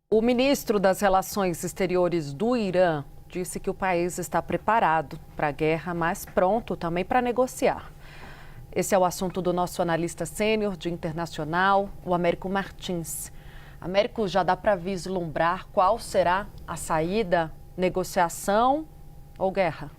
O ministro das Relações Exteriores do Irã disse que o país está preparado para a guerra, mas pronto também para negociar. Esse é o assunto do nosso analista sênior de internacional, o Américo Martins. Américo, já dá para vislumbrar qual será a saída? Negociação ou guerra?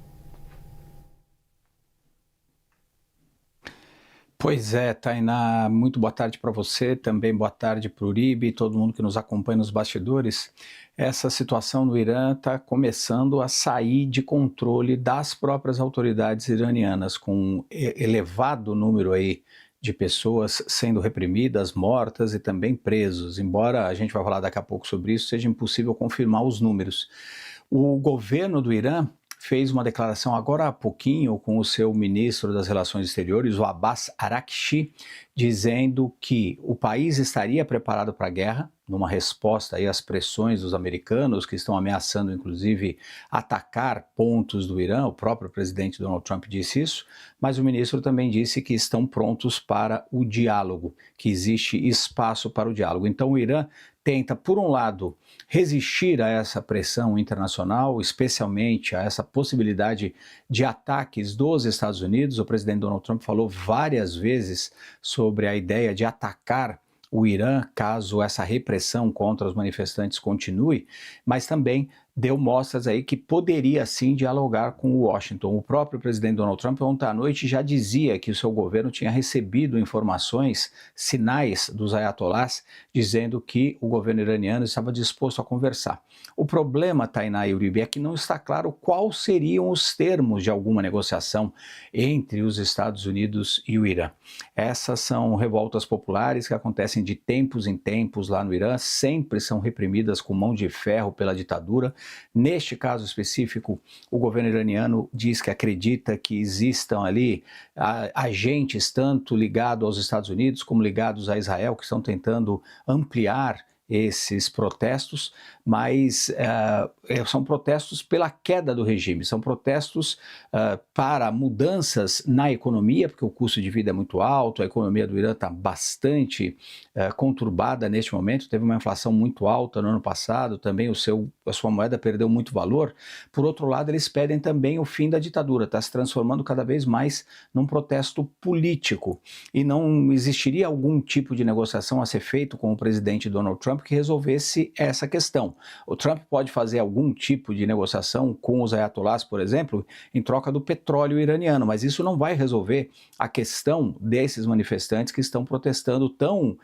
Pois é, Tainá, muito boa tarde para você, também boa tarde para o Uribe e todo mundo que nos acompanha nos bastidores. Essa situação no Irã está começando a sair de controle das próprias autoridades iranianas, com um elevado número aí de pessoas sendo reprimidas, mortas e também presos. Embora a gente vai falar daqui a pouco sobre isso, seja impossível confirmar os números. O governo do Irã fez uma declaração agora há pouquinho com o seu ministro das Relações Exteriores, o Abbas Araghchi, dizendo que o país estaria preparado para a guerra, numa resposta aí às pressões dos americanos, que estão ameaçando, inclusive, atacar pontos do Irã. O próprio presidente Donald Trump disse isso, mas o ministro também disse que estão prontos para o diálogo, que existe espaço para o diálogo. Então, o Irã tenta, por um lado, resistir a essa pressão internacional, especialmente a essa possibilidade de ataques dos Estados Unidos. O presidente Donald Trump falou várias vezes sobre a ideia de atacar o Irã caso essa repressão contra os manifestantes continue, mas também deu mostras aí que poderia sim dialogar com o Washington. O próprio presidente Donald Trump ontem à noite já dizia que o seu governo tinha recebido informações, sinais dos ayatolás, dizendo que o governo iraniano estava disposto a conversar. O problema, Tainá e Uribe, é que não está claro quais seriam os termos de alguma negociação entre os Estados Unidos e o Irã. Essas são revoltas populares que acontecem de tempos em tempos lá no Irã, sempre são reprimidas com mão de ferro pela ditadura. Neste caso específico, o governo iraniano diz que acredita que existam ali agentes tanto ligados aos Estados Unidos como ligados a Israel, que estão tentando ampliar esses protestos, mas são protestos pela queda do regime, são protestos para mudanças na economia, porque o custo de vida é muito alto, a economia do Irã está bastante conturbada neste momento, teve uma inflação muito alta no ano passado, também a sua moeda perdeu muito valor. Por outro lado, eles pedem também o fim da ditadura, está se transformando cada vez mais num protesto político, e não existiria algum tipo de negociação a ser feito com o presidente Donald Trump que resolvesse essa questão. O Trump pode fazer algum tipo de negociação com os ayatolás, por exemplo, em troca do petróleo iraniano, mas isso não vai resolver a questão desses manifestantes que estão protestando tão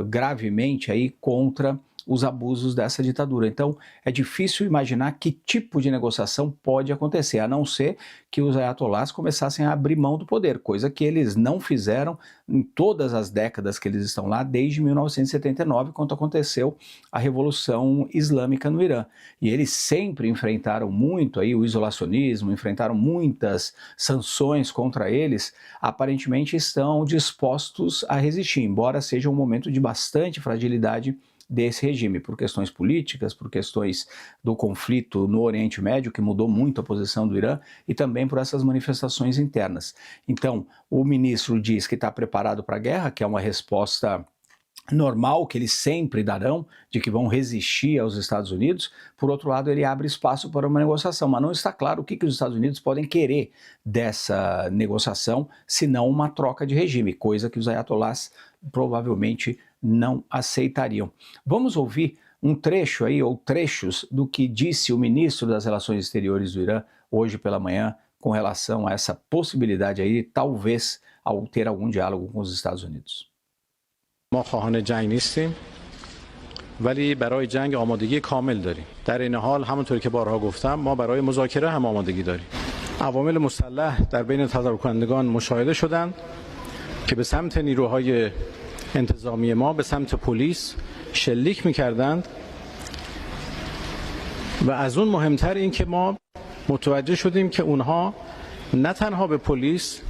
gravemente aí contra os abusos dessa ditadura. Então, é difícil imaginar que tipo de negociação pode acontecer, a não ser que os ayatolás começassem a abrir mão do poder, coisa que eles não fizeram em todas as décadas que eles estão lá, desde 1979, quando aconteceu a Revolução Islâmica no Irã. E eles sempre enfrentaram muito aí o isolacionismo, enfrentaram muitas sanções contra eles, aparentemente estão dispostos a resistir, embora seja um momento de bastante fragilidade desse regime, por questões políticas, por questões do conflito no Oriente Médio, que mudou muito a posição do Irã, e também por essas manifestações internas. Então, o ministro diz que está preparado para a guerra, que é uma resposta normal, que eles sempre darão, de que vão resistir aos Estados Unidos. Por outro lado, ele abre espaço para uma negociação, mas não está claro o que os Estados Unidos podem querer dessa negociação, senão uma troca de regime, coisa que os ayatolás provavelmente não aceitariam. Vamos ouvir um trecho aí, ou trechos, do que disse o ministro das Relações Exteriores do Irã hoje pela manhã com relação a essa possibilidade aí, talvez, ao ter algum diálogo com os Estados Unidos. ما خواهان جنگ نیستیم ولی برای جنگ آمادگی کامل داریم. در این حال همونطور که بارها گفتم ما برای مذاکره هم آمادگی داریم. عوامل مسلح در بین تظاهر کنندگان مشاهده شدند که به سمت نیروهای انتظامی ما به سمت پلیس شلیک می‌کردند و از اون مهمتر این که ما متوجه شدیم که اونها نه تنها به پلیس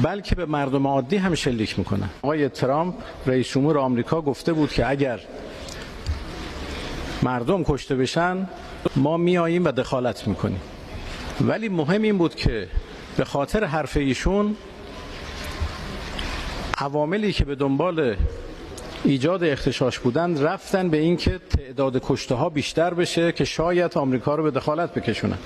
بلکه به مردم عادی هم شلیک میکنن. آقای ترامپ رئیس جمهور آمریکا گفته بود که اگر مردم کشته بشن ما میاییم و دخالت میکنیم. ولی مهم این بود که به خاطر حرف ایشون عواملی که به دنبال ایجاد اغتشاش بودن رفتن به این که تعداد کشته ها بیشتر بشه که شاید آمریکا رو به دخالت بکشونه.